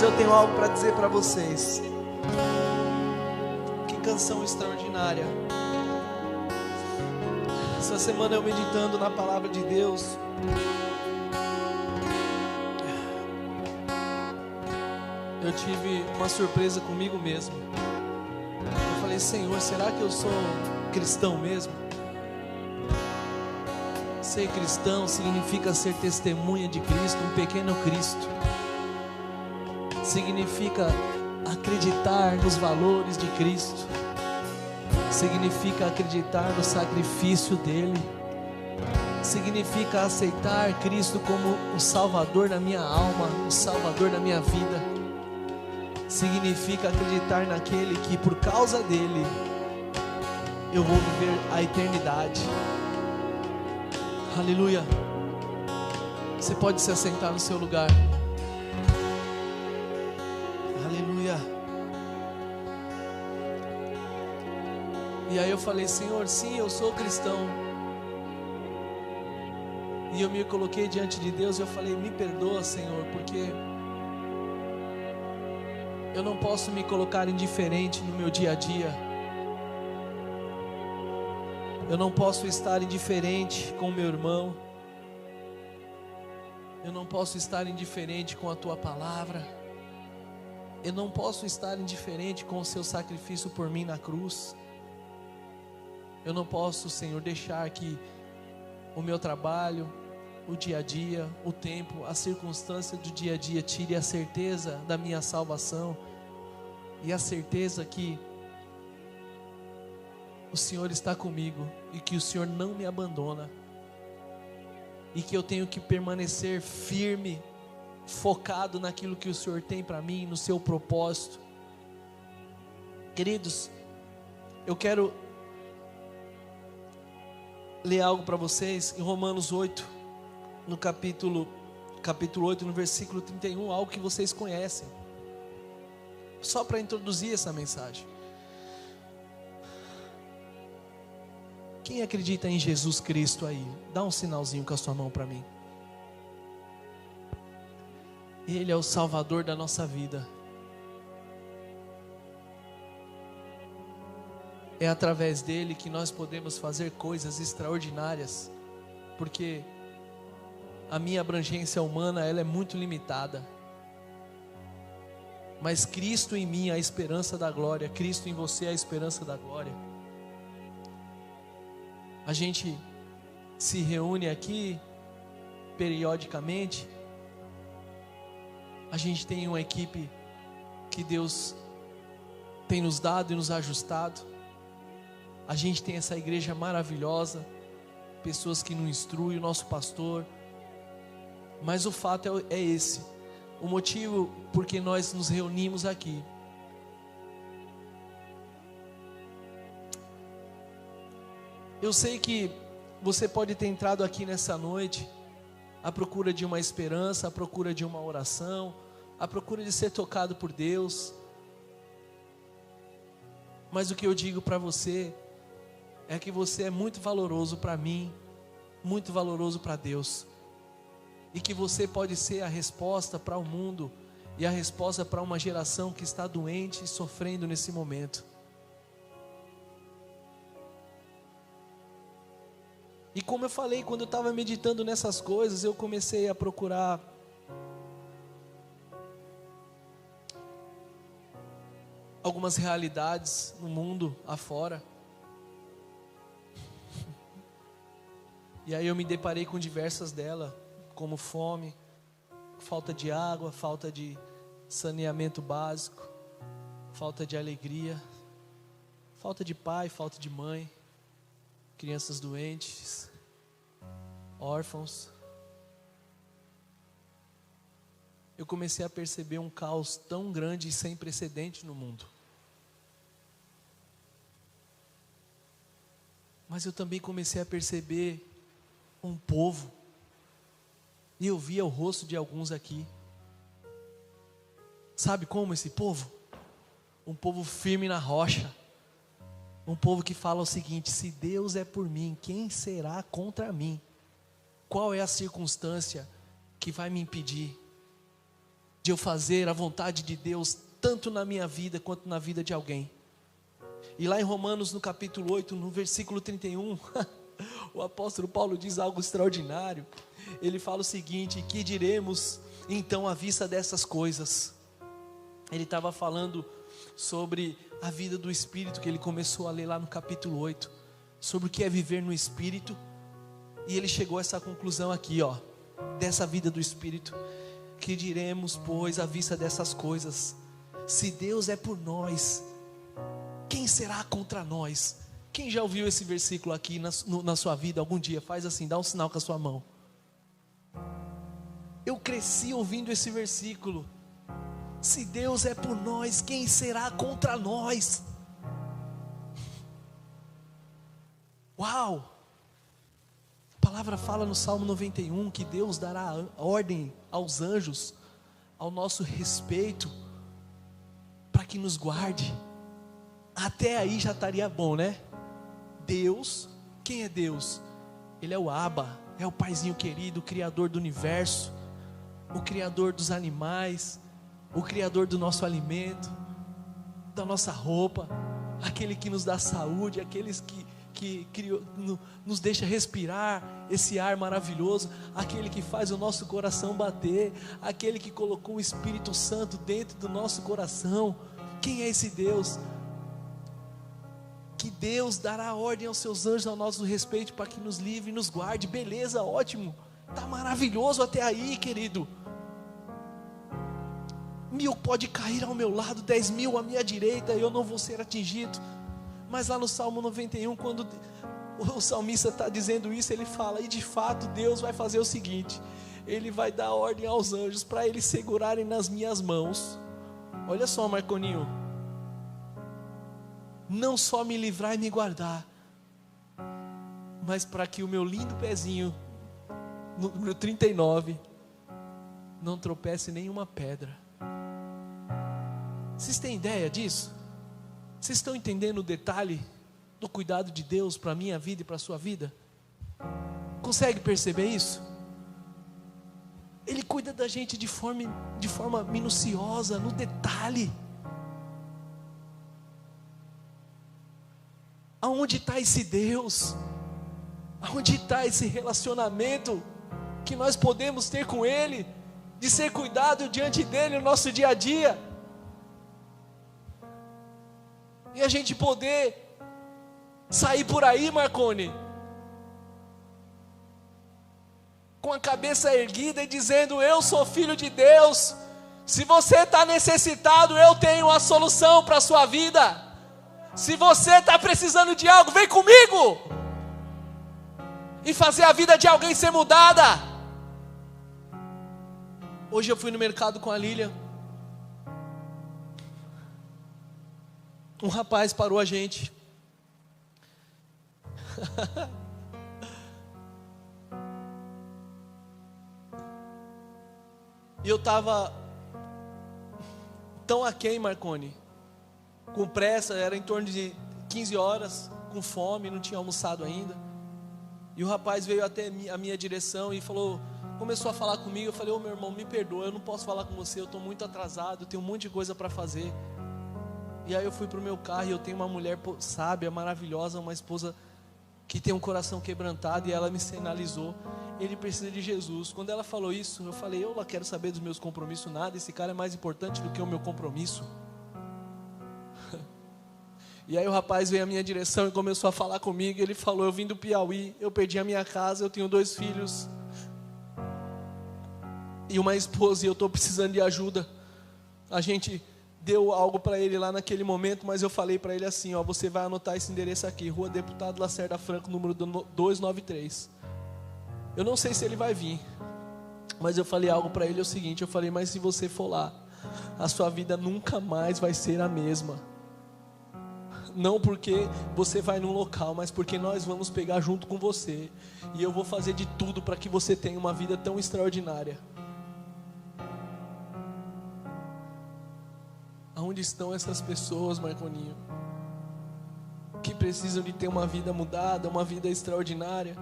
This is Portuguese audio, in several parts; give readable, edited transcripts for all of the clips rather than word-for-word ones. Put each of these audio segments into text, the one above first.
Mas eu tenho algo para dizer para vocês. Que canção extraordinária. Essa semana eu meditando na palavra de Deus, eu tive uma surpresa comigo mesmo. Eu falei: Senhor, será que eu sou cristão mesmo? Ser cristão significa ser testemunha de Cristo, um pequeno Cristo. Significa acreditar nos valores de Cristo. Significa acreditar no sacrifício dele. Significa aceitar Cristo como o Salvador da minha alma, o Salvador da minha vida. Significa acreditar naquele que por causa dele eu vou viver a eternidade. Aleluia. Você pode se assentar no seu lugar. Aleluia. E aí eu falei: Senhor, sim, eu sou cristão. E eu me coloquei diante de Deus e eu falei: me perdoa, Senhor, porque eu não posso me colocar indiferente no meu dia a dia. Eu não posso estar indiferente com o meu irmão. Eu não posso estar indiferente com a tua palavra. Eu não posso estar indiferente com o seu sacrifício por mim na cruz. Eu não posso, Senhor, deixar que o meu trabalho, o dia a dia, o tempo, a circunstância do dia a dia tire a certeza da minha salvação e a certeza que o Senhor está comigo e que o Senhor não me abandona e que eu tenho que permanecer firme, focado naquilo que o Senhor tem para mim, no seu propósito. Queridos, eu quero ler algo para vocês em Romanos 8, no capítulo 8, no versículo 31, algo que vocês conhecem, só para introduzir essa mensagem. Quem acredita em Jesus Cristo aí? Dá um sinalzinho com a sua mão para mim. Ele é o Salvador da nossa vida. É através dele que nós podemos fazer coisas extraordinárias, porque a minha abrangência humana, ela é muito limitada. Mas Cristo em mim é a esperança da glória. Cristo em você é a esperança da glória. A gente se reúne aqui periodicamente. A gente tem uma equipe que Deus tem nos dado e nos ajustado. A gente tem essa igreja maravilhosa, pessoas que nos instruem, o nosso pastor. Mas o fato é esse, o motivo porque nós nos reunimos aqui. Eu sei que você pode ter entrado aqui nessa noite à procura de uma esperança, à procura de uma oração, à procura de ser tocado por Deus. Mas o que eu digo para você é que você é muito valoroso para mim, muito valoroso para Deus. E que você pode ser a resposta para o mundo e a resposta para uma geração que está doente e sofrendo nesse momento. E como eu falei, quando eu estava meditando nessas coisas, eu comecei a procurar algumas realidades no mundo afora. E aí eu me deparei com diversas delas, como fome, falta de água, falta de saneamento básico, falta de alegria, falta de pai, falta de mãe, crianças doentes, órfãos. Eu comecei a perceber um caos tão grande e sem precedente no mundo. Mas eu também comecei a perceber um povo, e eu via o rosto de alguns aqui. Sabe como esse povo? Um povo firme na rocha. Um povo que fala o seguinte: se Deus é por mim, quem será contra mim? Qual é a circunstância que vai me impedir? de eu fazer a vontade de Deus, tanto na minha vida quanto na vida de alguém. E lá em Romanos, no capítulo 8, no versículo 31, o apóstolo Paulo diz algo extraordinário. Ele fala o seguinte: que diremos então à vista dessas coisas? Ele estava falando sobre a vida do Espírito, que ele começou a ler lá no capítulo 8, sobre o que é viver no Espírito. E ele chegou a essa conclusão aqui, ó, dessa vida do Espírito: que diremos, pois, à vista dessas coisas? Se Deus é por nós, quem será contra nós? Quem já ouviu esse versículo aqui na sua vida algum dia? Faz assim, dá um sinal com a sua mão. Eu cresci ouvindo esse versículo. Se Deus é por nós, quem será contra nós? Uau! A palavra fala no Salmo 91 que Deus dará ordem aos anjos ao nosso respeito, para que nos guarde. Até aí já estaria bom, né? Deus, quem é Deus? Ele é o Abba, é o paizinho querido, o criador do universo, o criador dos animais, o criador do nosso alimento, da nossa roupa, aquele que nos dá saúde, aqueles que criou, nos deixa respirar esse ar maravilhoso, aquele que faz o nosso coração bater, aquele que colocou o Espírito Santo dentro do nosso coração. Quem é esse Deus? Que Deus dará ordem aos seus anjos ao nosso respeito, para que nos livre e nos guarde. Beleza, ótimo, está maravilhoso até aí, querido. 1000 pode cair ao meu lado, 10.000 à minha direita, e eu não vou ser atingido. Mas lá no Salmo 91, quando o salmista está dizendo isso, ele fala, e de fato Deus vai fazer o seguinte: Ele vai dar ordem aos anjos para eles segurarem nas minhas mãos. Olha só, Marconinho, não só me livrar e me guardar, mas para que o meu lindo pezinho, número 39, não tropece nenhuma pedra. Vocês têm ideia disso? Vocês estão entendendo o detalhe do cuidado de Deus para a minha vida e para a sua vida? Consegue perceber isso? Ele cuida da gente de forma minuciosa, no detalhe. Aonde está esse Deus? Aonde está esse relacionamento que nós podemos ter com Ele, de ser cuidado diante dEle no nosso dia a dia? E a gente poder sair por aí, Marconi, com a cabeça erguida e dizendo: eu sou filho de Deus. Se você está necessitado, eu tenho a solução para a sua vida. Se você está precisando de algo, vem comigo e fazer a vida de alguém ser mudada. Hoje eu fui no mercado com a Lília. Um rapaz parou a gente. E eu estava tão aquém, Marconi, com pressa, era em torno de 15 horas, com fome, não tinha almoçado ainda. E o rapaz veio até a minha direção e começou a falar comigo. Eu falei: ô meu irmão, me perdoa, eu não posso falar com você, eu estou muito atrasado, eu tenho um monte de coisa para fazer. E aí eu fui para o meu carro, e eu tenho uma mulher sábia, maravilhosa, uma esposa que tem um coração quebrantado, e ela me sinalizou: ele precisa de Jesus. Quando ela falou isso, eu falei: eu não quero saber dos meus compromissos, nada, esse cara é mais importante do que o meu compromisso. E aí o rapaz veio à minha direção e começou a falar comigo. Ele falou: eu vim do Piauí, eu perdi a minha casa, eu tenho 2 filhos e uma esposa, e eu estou precisando de ajuda. A gente deu algo para ele lá naquele momento, mas eu falei para ele assim: ó, você vai anotar esse endereço aqui, Rua Deputado Lacerda Franco, número 293. Eu não sei se ele vai vir, mas eu falei algo para ele, é o seguinte: eu falei: mas se você for lá, a sua vida nunca mais vai ser a mesma. Não porque você vai num local, mas porque nós vamos pegar junto com você, e eu vou fazer de tudo para que você tenha uma vida tão extraordinária. Aonde estão essas pessoas, Marconinho, que precisam de ter uma vida mudada, uma vida extraordinária?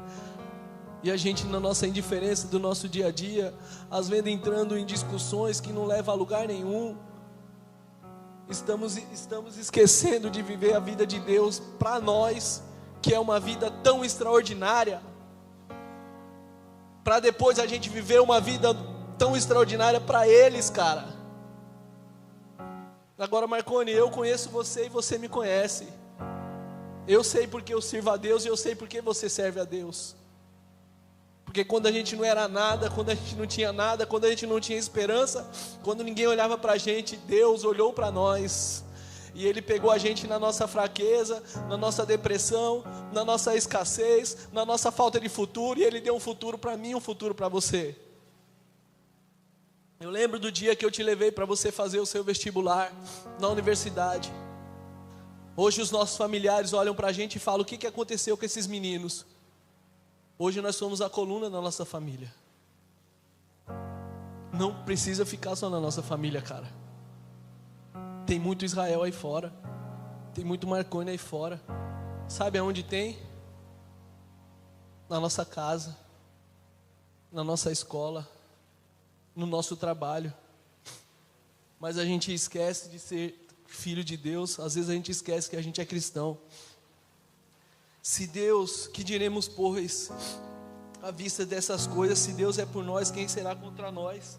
E a gente, na nossa indiferença do nosso dia a dia, às vezes entrando em discussões que não levam a lugar nenhum, estamos esquecendo de viver a vida de Deus para nós, que é uma vida tão extraordinária, para depois a gente viver uma vida tão extraordinária para eles, cara. Agora, Marconi, eu conheço você e você me conhece. Eu sei porque eu sirvo a Deus e eu sei porque você serve a Deus. Porque quando a gente não era nada, quando a gente não tinha nada, quando a gente não tinha esperança, quando ninguém olhava para a gente, Deus olhou para nós. E Ele pegou a gente na nossa fraqueza, na nossa depressão, na nossa escassez, na nossa falta de futuro. E Ele deu um futuro para mim, um futuro para você. Eu lembro do dia que eu te levei para você fazer o seu vestibular na universidade. Hoje os nossos familiares olham para a gente e falam: o que aconteceu com esses meninos? Hoje nós somos a coluna da nossa família. Não precisa ficar só na nossa família, cara. Tem muito Israel aí fora. Tem muito Marconi aí fora. Sabe aonde tem? Na nossa casa, na nossa escola, no nosso trabalho. Mas a gente esquece de ser filho de Deus. Às vezes a gente esquece que a gente é cristão. Se Deus, que diremos pois, à vista dessas coisas? Se Deus é por nós, quem será contra nós?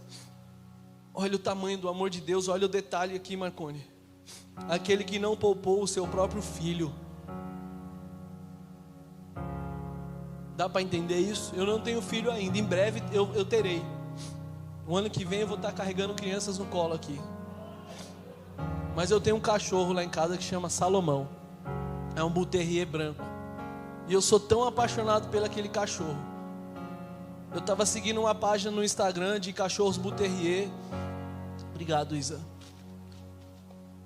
Olha o tamanho do amor de Deus, olha o detalhe aqui, Marconi. Aquele que não poupou o seu próprio filho. Dá para entender isso? Eu não tenho filho ainda, em breve eu terei. O ano que vem eu vou estar carregando crianças no colo aqui. Mas eu tenho um cachorro lá em casa que chama Salomão. É um Bull Terrier branco. E eu sou tão apaixonado pelo aquele cachorro. Eu estava seguindo uma página no Instagram de cachorros Bull Terrier. Obrigado, Isa.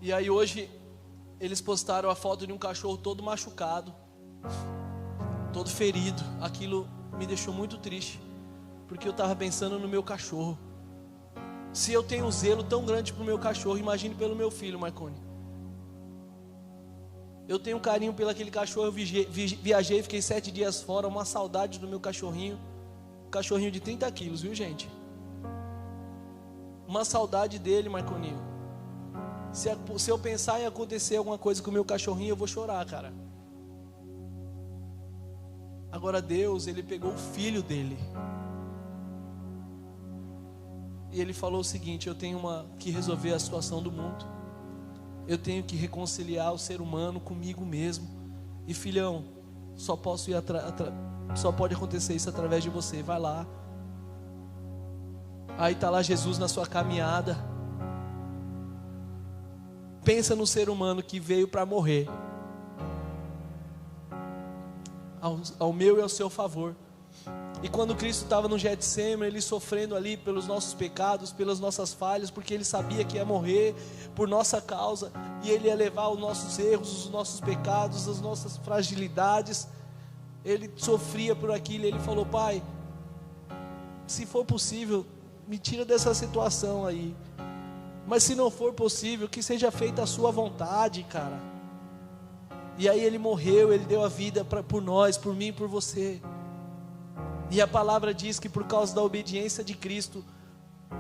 E aí hoje eles postaram a foto de um cachorro todo machucado, todo ferido. Aquilo me deixou muito triste, porque eu estava pensando no meu cachorro. Se eu tenho um zelo tão grande para o meu cachorro, imagine pelo meu filho, Marconi. Eu tenho um carinho pelo aquele cachorro. Eu viajei, fiquei 7 dias fora, uma saudade do meu cachorrinho. Um cachorrinho de 30 quilos, viu, gente? Uma saudade dele, Marconinho. Se eu pensar em acontecer alguma coisa com o meu cachorrinho, eu vou chorar, cara. Agora Deus, Ele pegou o filho dele. E Ele falou o seguinte: eu tenho que resolver a situação do mundo. Eu tenho que reconciliar o ser humano comigo mesmo. E filhão, só pode acontecer isso através de você. Vai lá. Aí está lá Jesus na sua caminhada. Pensa no ser humano que veio para morrer, ao meu e ao seu favor. E quando Cristo estava no Getsemane, Ele sofrendo ali pelos nossos pecados, pelas nossas falhas, porque Ele sabia que ia morrer por nossa causa, e Ele ia levar os nossos erros, os nossos pecados, as nossas fragilidades. Ele sofria por aquilo, e Ele falou: Pai, se for possível, me tira dessa situação aí. Mas se não for possível, que seja feita a sua vontade, cara. E aí Ele morreu, Ele deu a vida por nós, por mim e por você. E a palavra diz que por causa da obediência de Cristo,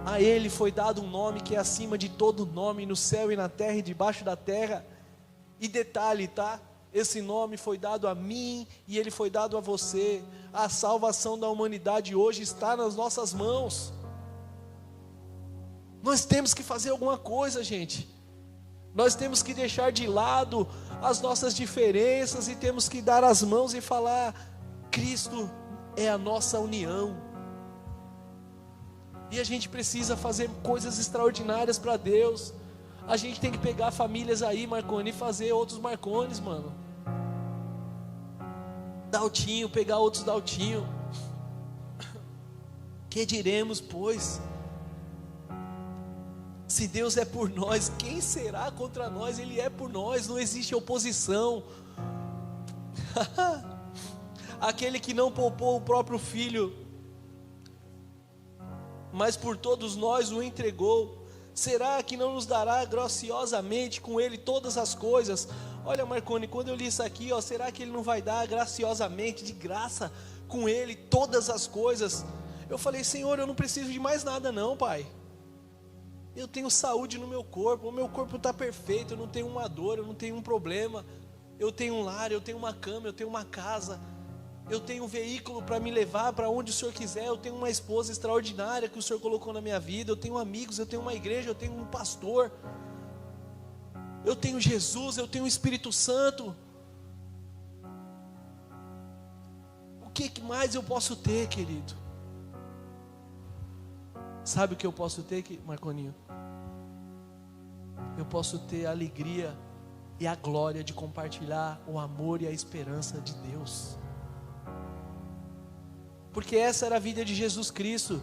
a Ele foi dado um nome que é acima de todo nome, no céu e na terra e debaixo da terra. E detalhe, tá? Esse nome foi dado a mim e ele foi dado a você. A salvação da humanidade hoje está nas nossas mãos. Nós temos que fazer alguma coisa, gente. Nós temos que deixar de lado as nossas diferenças e temos que dar as mãos e falar: Cristo é a nossa união. E a gente precisa fazer coisas extraordinárias para Deus. A gente tem que pegar famílias aí, Marconi, e fazer outros Marcones, mano. Daltinho, pegar outros Daltinho. Que diremos, pois? Se Deus é por nós, quem será contra nós? Ele é por nós, não existe oposição. Aquele que não poupou o próprio filho, mas por todos nós o entregou, será que não nos dará graciosamente com Ele todas as coisas? Olha, Marconi, quando eu li isso aqui, será que Ele não vai dar graciosamente, de graça, com Ele todas as coisas. Eu falei: Senhor, eu não preciso de mais nada não, Pai. Eu tenho saúde no meu corpo, o meu corpo está perfeito, eu não tenho uma dor, eu não tenho um problema. Eu tenho um lar, eu tenho uma cama, eu tenho uma casa, eu tenho um veículo para me levar para onde o Senhor quiser, eu tenho uma esposa extraordinária que o Senhor colocou na minha vida, eu tenho amigos, eu tenho uma igreja, eu tenho um pastor, eu tenho Jesus, eu tenho o Espírito Santo. O que mais eu posso ter, querido? Sabe o que eu posso ter, Marconinho? Eu posso ter a alegria e a glória de compartilhar o amor e a esperança de Deus. Porque essa era a vida de Jesus Cristo.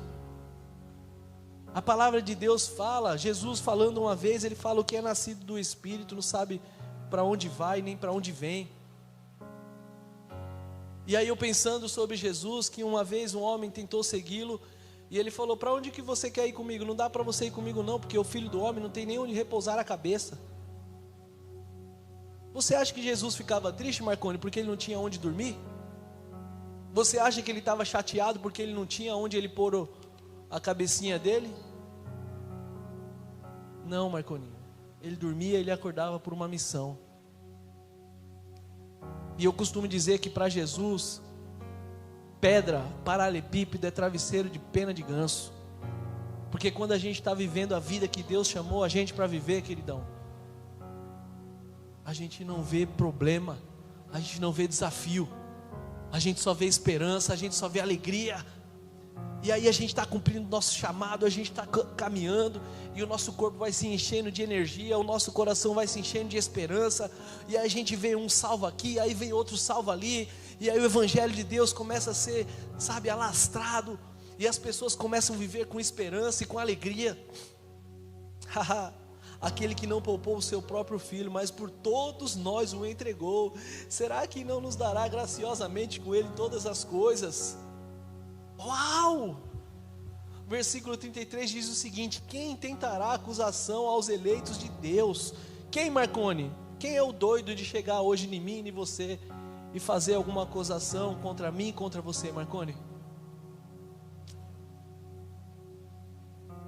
A palavra de Deus fala, Jesus falando uma vez, ele fala: o que é nascido do Espírito não sabe para onde vai nem para onde vem. E aí eu pensando sobre Jesus, que uma vez um homem tentou segui-lo, e ele falou: para onde que você quer ir comigo? Não dá para você ir comigo não, porque o Filho do Homem não tem nem onde repousar a cabeça. Você acha que Jesus ficava triste, Marconi, porque ele não tinha onde dormir? Você acha que ele estava chateado porque ele não tinha onde ele pôr a cabecinha dele? Não, Marconi. Ele dormia e ele acordava por uma missão. E eu costumo dizer que para Jesus, pedra, paralelepípedo é travesseiro de pena de ganso. Porque quando a gente está vivendo a vida que Deus chamou a gente para viver, queridão, a gente não vê problema, a gente não vê desafio, a gente só vê esperança, a gente só vê alegria. E aí a gente está cumprindo o nosso chamado, a gente está caminhando, e o nosso corpo vai se enchendo de energia, o nosso coração vai se enchendo de esperança, e aí a gente vê um salvo aqui, aí vem outro salvo ali, e aí o Evangelho de Deus começa a ser, sabe, alastrado, e as pessoas começam a viver com esperança e com alegria. Aquele que não poupou o seu próprio filho, mas por todos nós o entregou, será que não nos dará graciosamente com ele todas as coisas? Uau! Versículo 33 diz o seguinte: quem tentará acusação aos eleitos de Deus? Quem, Marconi? Quem é o doido de chegar hoje em mim e em você e fazer alguma acusação contra mim e contra você, Marconi?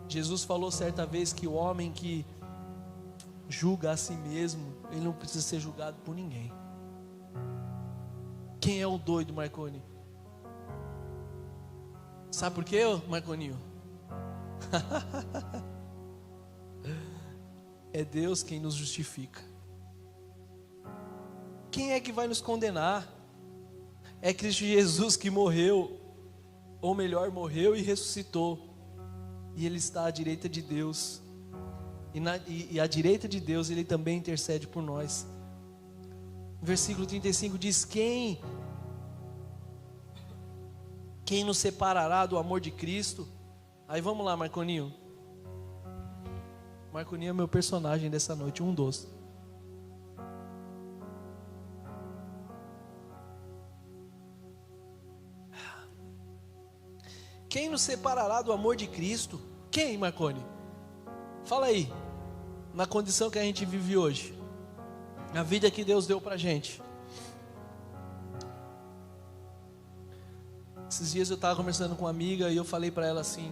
Jesus falou certa vez que o homem que julga a si mesmo, ele não precisa ser julgado por ninguém. Quem é o doido, Marconi? Sabe por quê, Marconinho? É Deus quem nos justifica. Quem é que vai nos condenar? É Cristo Jesus que morreu, ou melhor, morreu e ressuscitou, e Ele está à direita de Deus, e à direita de Deus Ele também intercede por nós. Versículo 35 diz: quem nos separará do amor de Cristo? Aí vamos lá, Marconinho. Marconinho é meu personagem dessa noite, um dos. Quem nos separará do amor de Cristo? Quem, Marconi? Fala aí, na condição que a gente vive hoje, a vida que Deus deu pra gente. Esses dias eu estava conversando com uma amiga e eu falei para ela assim,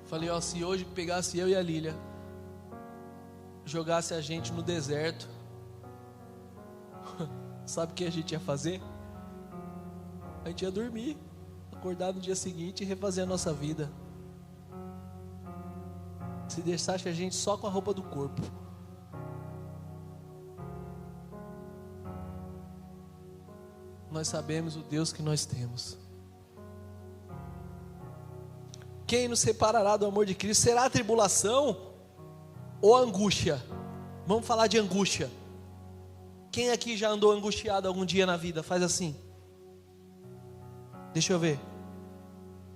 falei: ó, se hoje pegasse eu e a Lília, jogasse a gente no deserto, sabe o que a gente ia fazer? A gente ia dormir, acordar no dia seguinte e refazer a nossa vida. Se deixasse a gente só com a roupa do corpo. Nós sabemos o Deus que nós temos. Quem nos separará do amor de Cristo? Será a tribulação ou a angústia? Vamos falar de angústia. Quem aqui já andou angustiado algum dia na vida? Faz assim. Deixa eu ver.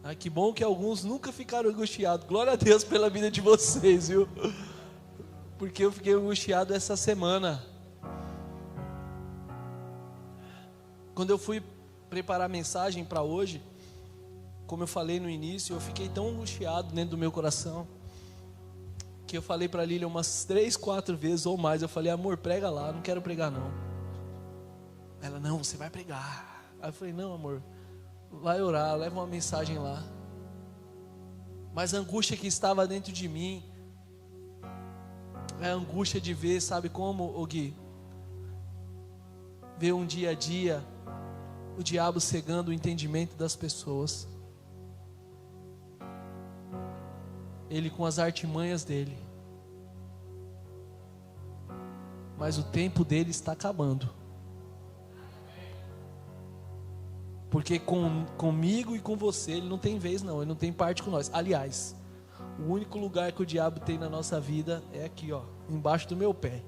Ah, que bom que alguns nunca ficaram angustiados. Glória a Deus pela vida de vocês, viu? Porque eu fiquei angustiado essa semana. Quando eu fui preparar a mensagem para hoje, como eu falei no início, eu fiquei tão angustiado dentro do meu coração, que eu falei para a Lília umas 3, 4 vezes ou mais. Eu falei: amor, prega lá, não quero pregar não. Ela: não, você vai pregar. Aí eu falei: não, amor, vai orar, leva uma mensagem lá. Mas a angústia que estava dentro de mim é a angústia de ver, sabe como, ô Gui? Ver um dia a dia o diabo cegando o entendimento das pessoas. Ele com as artimanhas dele. Mas o tempo dele está acabando. Porque comigo e com você ele não tem vez não, ele não tem parte com nós. Aliás, o único lugar que o diabo tem na nossa vida é aqui, ó, embaixo do meu pé.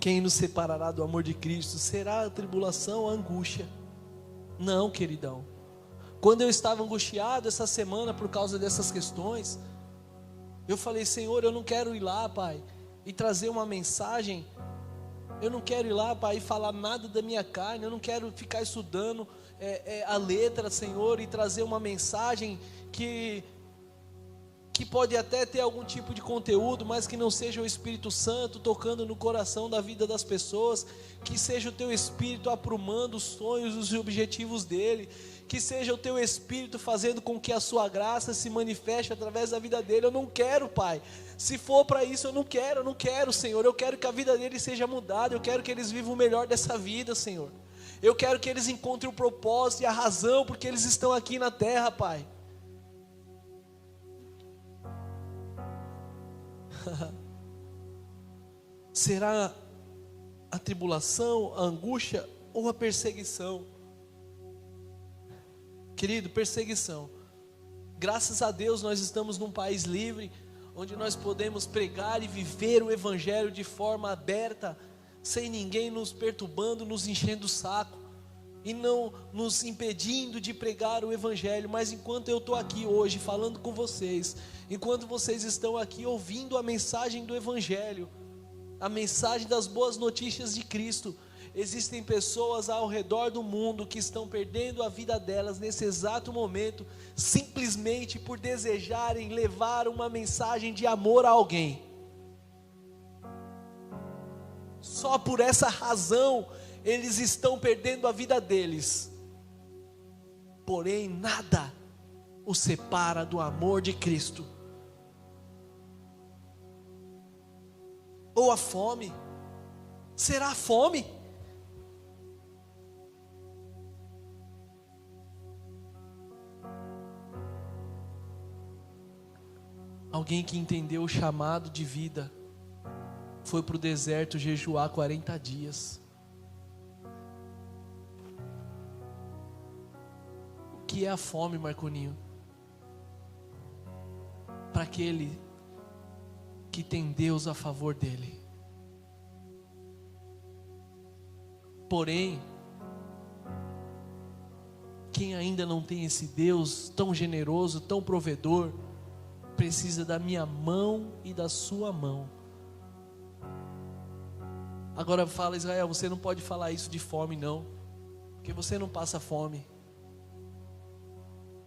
Quem nos separará do amor de Cristo? Será a tribulação ou a angústia? Não, queridão. Quando eu estava angustiado essa semana por causa dessas questões, eu falei: Senhor, eu não quero ir lá, Pai, e trazer uma mensagem. Eu não quero ir lá, Pai, e falar nada da minha carne. Eu não quero ficar estudando a letra, Senhor, e trazer uma mensagem que pode até ter algum tipo de conteúdo, mas que não seja o Espírito Santo tocando no coração da vida das pessoas, que seja o Teu Espírito aprumando os sonhos, os objetivos dele, que seja o Teu Espírito fazendo com que a Sua graça se manifeste através da vida dele. Eu não quero, Pai, se for para isso eu não quero, Senhor. Eu quero que a vida dele seja mudada, eu quero que eles vivam o melhor dessa vida, Senhor. Eu quero que eles encontrem o propósito e a razão porque eles estão aqui na terra, Pai. Será a tribulação, a angústia ou a perseguição? Querido, perseguição. Graças a Deus nós estamos num país livre, onde nós podemos pregar e viver o Evangelho de forma aberta, sem ninguém nos perturbando, nos enchendo o saco e não nos impedindo de pregar o Evangelho. Mas enquanto eu estou aqui hoje falando com vocês, enquanto vocês estão aqui ouvindo a mensagem do Evangelho, a mensagem das boas notícias de Cristo, existem pessoas ao redor do mundo que estão perdendo a vida delas nesse exato momento, simplesmente por desejarem levar uma mensagem de amor a alguém. Só por essa razão eles estão perdendo a vida deles. Porém, nada os separa do amor de Cristo. Ou a fome? Será a fome? Alguém que entendeu o chamado de vida foi para o deserto jejuar 40 dias. O que é a fome, Marconinho? Para aquele que tem Deus a favor dele. Porém, quem ainda não tem esse Deus tão generoso, tão provedor, precisa da minha mão e da sua mão. Agora fala: Israel, você não pode falar isso de fome não, porque você não passa fome.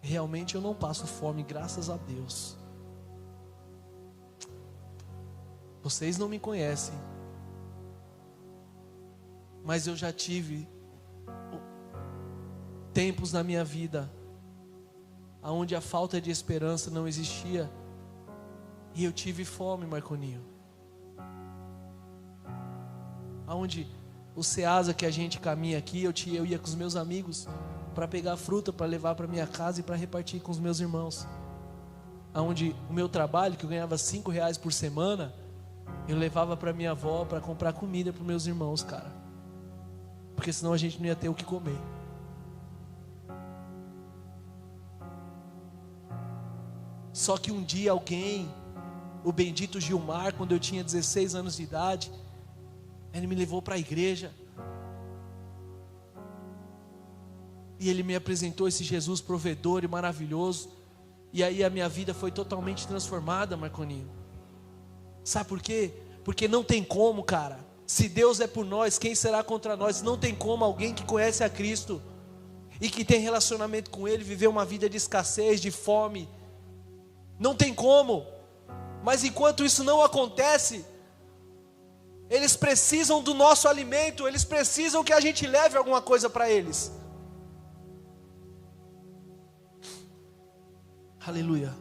Realmente eu não passo fome, graças a Deus. Vocês não me conhecem, mas eu já tive tempos na minha vida onde a falta de esperança não existia, e eu tive fome, Marconinho. Onde o Ceasa que a gente caminha aqui, eu ia com os meus amigos para pegar fruta, para levar para minha casa e para repartir com os meus irmãos. Onde o meu trabalho, que eu ganhava R$5 por semana, eu levava para minha avó para comprar comida para os meus irmãos, cara. Porque senão a gente não ia ter o que comer. Só que um dia alguém, o bendito Gilmar, quando eu tinha 16 anos de idade, ele me levou para a igreja. E ele me apresentou esse Jesus provedor e maravilhoso. E aí a minha vida foi totalmente transformada, Marconinho. Sabe por quê? Porque não tem como, cara. Se Deus é por nós, quem será contra nós? Não tem como alguém que conhece a Cristo e que tem relacionamento com Ele viver uma vida de escassez, de fome. Não tem como. Mas enquanto isso não acontece, Eles precisam do nosso alimento, eles precisam que a gente leve alguma coisa para eles. Aleluia.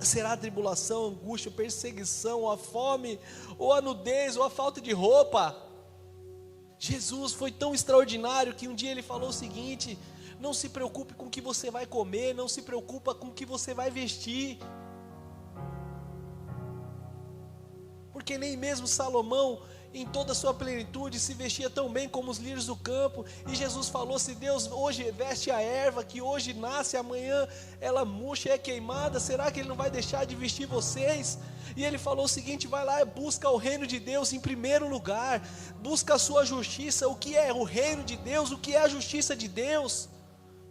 Será a tribulação, a angústia, a perseguição, a fome, ou a nudez, ou a falta de roupa? Jesus foi tão extraordinário que um dia ele falou o seguinte: não se preocupe com o que você vai comer, não se preocupa com o que você vai vestir. Porque nem mesmo Salomão, em toda a sua plenitude, se vestia tão bem como os lírios do campo. E Jesus falou: se Deus hoje veste a erva, que hoje nasce, amanhã ela murcha e é queimada, será que Ele não vai deixar de vestir vocês? E Ele falou o seguinte: vai lá e busca o reino de Deus em primeiro lugar, busca a sua justiça. O que é o reino de Deus? O que é a justiça de Deus?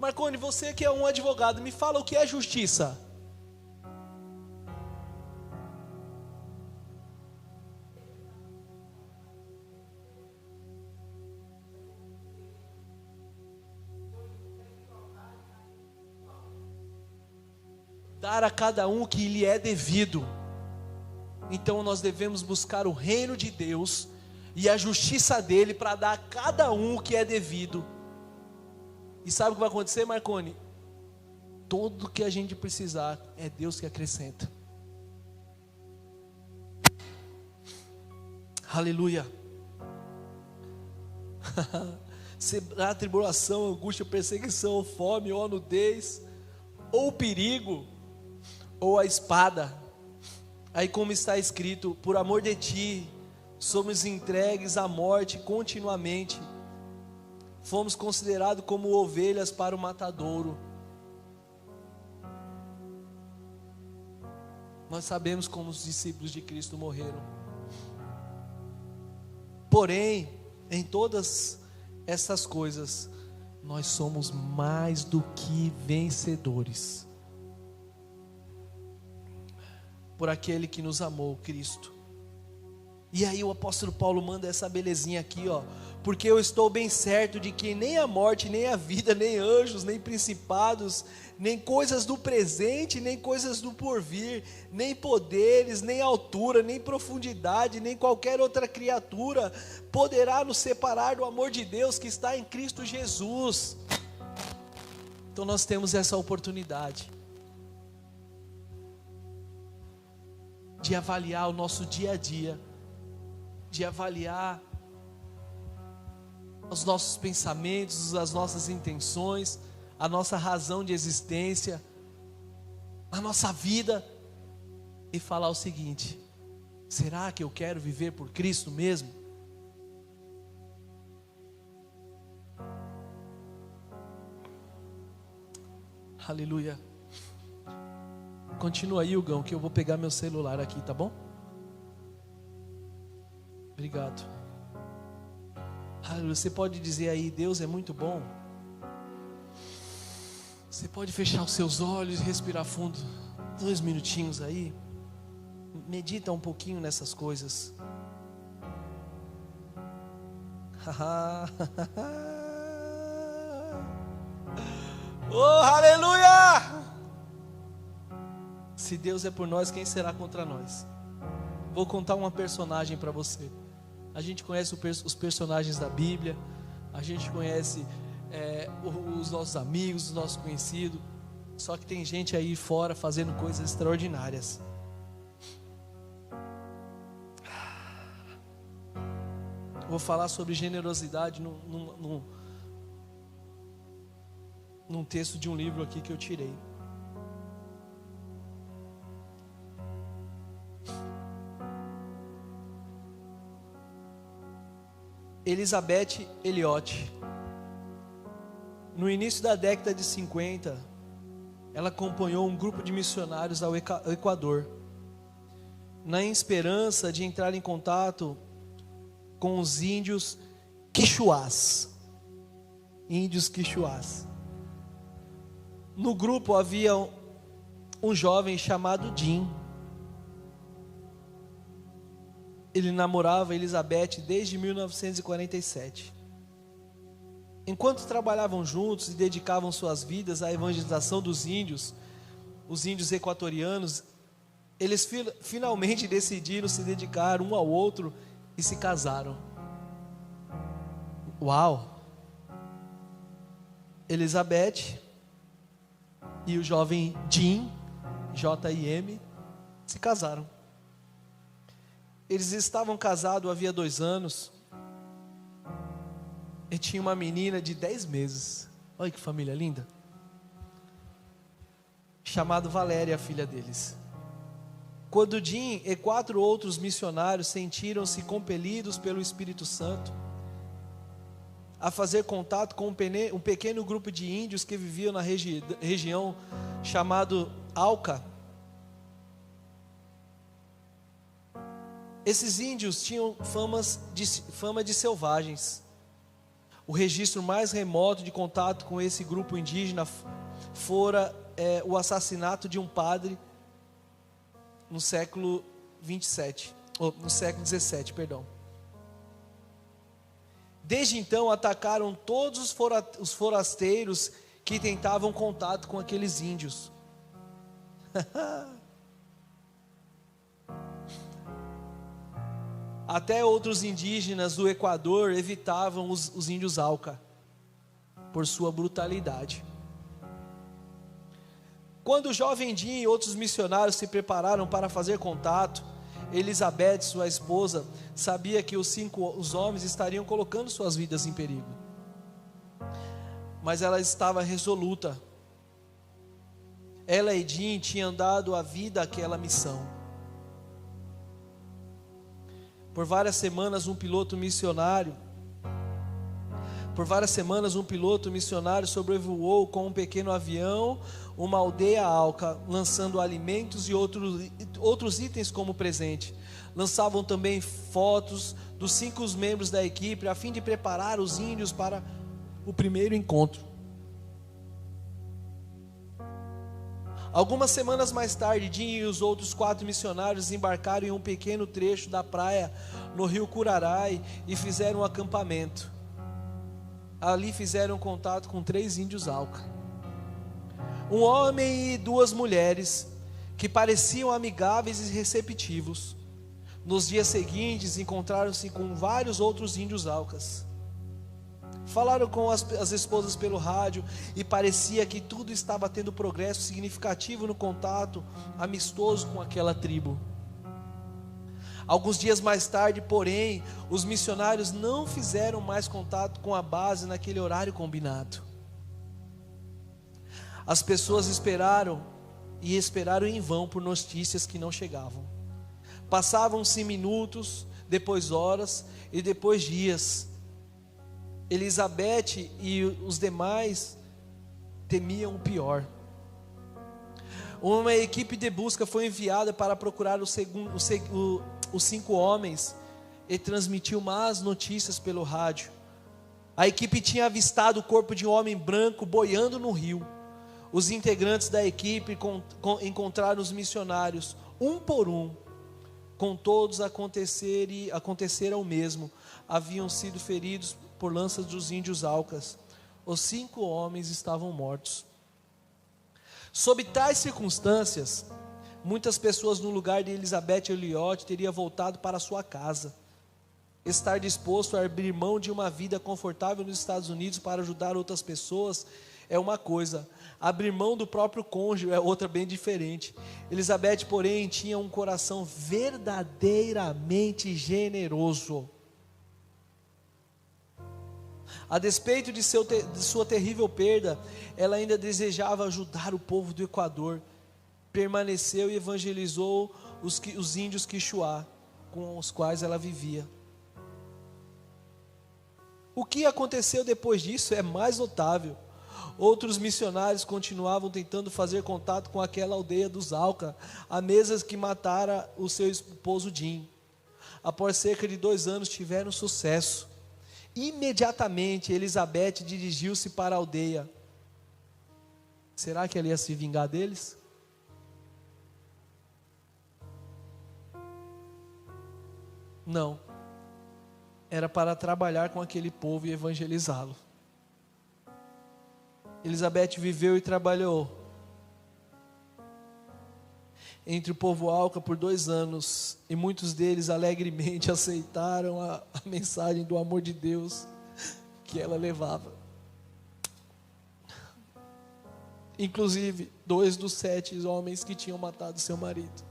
Marconi, você que é um advogado, me fala o que é justiça. Dar a cada um o que lhe é devido. Então nós devemos buscar o reino de Deus e a justiça dele para dar a cada um o que é devido. E sabe o que vai acontecer, Marconi? Tudo que a gente precisar é Deus que acrescenta. Aleluia. Será tribulação, angústia, perseguição, fome, ou a nudez, ou perigo, ou a espada. Aí, como está escrito: por amor de ti somos entregues à morte continuamente, fomos considerados como ovelhas para o matadouro. Nós sabemos como os discípulos de Cristo morreram. Porém, em todas essas coisas, nós somos mais do que vencedores, por aquele que nos amou, Cristo. E aí o apóstolo Paulo manda essa belezinha aqui, ó: porque eu estou bem certo de que nem a morte, nem a vida, nem anjos, nem principados, nem coisas do presente, nem coisas do porvir, nem poderes, nem altura, nem profundidade, nem qualquer outra criatura poderá nos separar do amor de Deus que está em Cristo Jesus. Então nós temos essa oportunidade de avaliar o nosso dia a dia, de avaliar os nossos pensamentos, as nossas intenções, a nossa razão de existência, a nossa vida, e falar o seguinte: será que eu quero viver por Cristo mesmo? Aleluia. Continua aí, Hugão, que eu vou pegar meu celular aqui, tá bom? Obrigado. Aleluia. Você pode dizer aí: Deus é muito bom. Você pode fechar os seus olhos e respirar fundo 2 minutinhos aí. Medita um pouquinho nessas coisas. Oh, aleluia! Se Deus é por nós, quem será contra nós? Vou contar uma personagem para você. A gente conhece os personagens da Bíblia, a gente conhece os nossos amigos, os nossos conhecidos. Só que tem gente aí fora fazendo coisas extraordinárias. Vou falar sobre generosidade num texto de um livro aqui que eu tirei. Elizabeth Elliot, no início da década de 50, ela acompanhou um grupo de missionários ao Equador, na esperança de entrar em contato com os índios quichuás. No grupo havia um jovem chamado Jim. Ele namorava Elizabeth desde 1947. Enquanto trabalhavam juntos e dedicavam suas vidas à evangelização dos índios, os índios equatorianos, Eles finalmente decidiram se dedicar um ao outro e se casaram. Uau! Elizabeth e o jovem Jim, J-I-M, se casaram. Eles estavam casados havia 2 anos e tinha uma menina de 10 meses. Olha que família linda. Chamada Valéria, a filha deles. Quando Jim e 4 outros missionários sentiram-se compelidos pelo Espírito Santo a fazer contato com um pequeno grupo de índios que viviam na região chamado Auca. Esses índios tinham fama de selvagens. O registro mais remoto de contato com esse grupo indígena fora o assassinato de um padre no século 27, ou no século 17, perdão. Desde então atacaram todos os forasteiros que tentavam contato com aqueles índios. Até outros indígenas do Equador evitavam os índios Auca por sua brutalidade. Quando o jovem Jim e outros missionários se prepararam para fazer contato, Elizabeth, sua esposa, sabia que os homens estariam colocando suas vidas em perigo. Mas ela estava resoluta. Ela e Jim tinham dado a vida àquela missão. Por várias semanas um piloto missionário sobrevoou com um pequeno avião uma aldeia Auca, lançando alimentos e outros itens como presente. Lançavam também fotos dos 5 membros da equipe, a fim de preparar os índios para o primeiro encontro. Algumas semanas mais tarde, Jim e os outros 4 missionários embarcaram em um pequeno trecho da praia no rio Curaray e fizeram um acampamento. Ali fizeram contato com 3 índios Auca. Um homem e 2 mulheres que pareciam amigáveis e receptivos. Nos dias seguintes encontraram-se com vários outros índios Aucas. Falaram com as esposas pelo rádio e parecia que tudo estava tendo progresso significativo no contato amistoso com aquela tribo. Alguns dias mais tarde, porém, os missionários não fizeram mais contato com a base naquele horário combinado. As pessoas esperaram em vão por notícias que não chegavam. Passavam-se minutos, depois horas e depois dias. Elizabeth e os demais temiam o pior. Uma equipe de busca foi enviada para procurar os 5 homens e transmitiu más notícias pelo rádio. A equipe tinha avistado o corpo de um homem branco boiando no rio. Os integrantes da equipe encontraram os missionários, um por um. Com todos acontecera o mesmo. Haviam sido feridos por lanças dos índios Aucas. Os 5 homens estavam mortos. Sob tais circunstâncias, muitas pessoas no lugar de Elizabeth Elliot teriam voltado para sua casa. Estar disposto a abrir mão de uma vida confortável nos Estados Unidos para ajudar outras pessoas é uma coisa. Abrir mão do próprio cônjuge é outra bem diferente. Elizabeth, porém, tinha um coração verdadeiramente generoso. A despeito de sua terrível perda, ela ainda desejava ajudar o povo do Equador. Permaneceu e evangelizou os índios Quixuá, com os quais ela vivia. O que aconteceu depois disso é mais notável. Outros missionários continuavam tentando fazer contato com aquela aldeia dos Auca, a mesma que matara o seu esposo Jim. Após cerca de 2 anos tiveram sucesso. Imediatamente Elizabeth dirigiu-se para a aldeia. Será que ela ia se vingar deles? Não. Era para trabalhar com aquele povo e evangelizá-lo. Elizabeth viveu e trabalhou. entre o povo Alca por 2 anos, e muitos deles alegremente aceitaram a mensagem do amor de Deus que ela levava. Inclusive 2 dos 7 homens que tinham matado seu marido.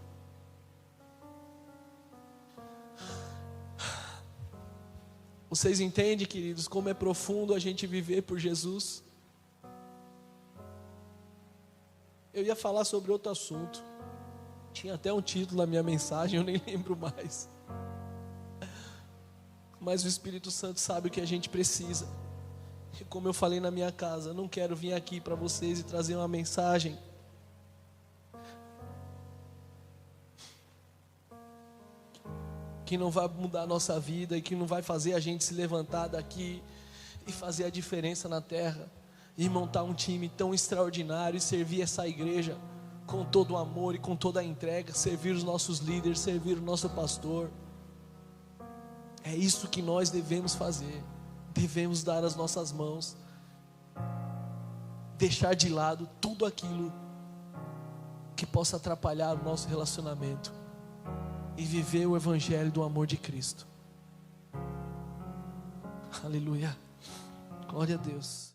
Vocês entendem, queridos, como é profundo a gente viver por Jesus? Eu ia falar sobre outro assunto. Tinha até um título na minha mensagem, eu nem lembro mais. Mas o Espírito Santo sabe o que a gente precisa. E como eu falei na minha casa, eu não quero vir aqui para vocês e trazer uma mensagem que não vai mudar a nossa vida e que não vai fazer a gente se levantar daqui e fazer a diferença na terra e montar um time tão extraordinário e servir essa igreja com todo o amor e com toda a entrega, servir os nossos líderes, servir o nosso pastor. É isso que nós devemos fazer. Devemos dar as nossas mãos, deixar de lado tudo aquilo que possa atrapalhar o nosso relacionamento e viver o evangelho do amor de Cristo. Aleluia. Glória a Deus.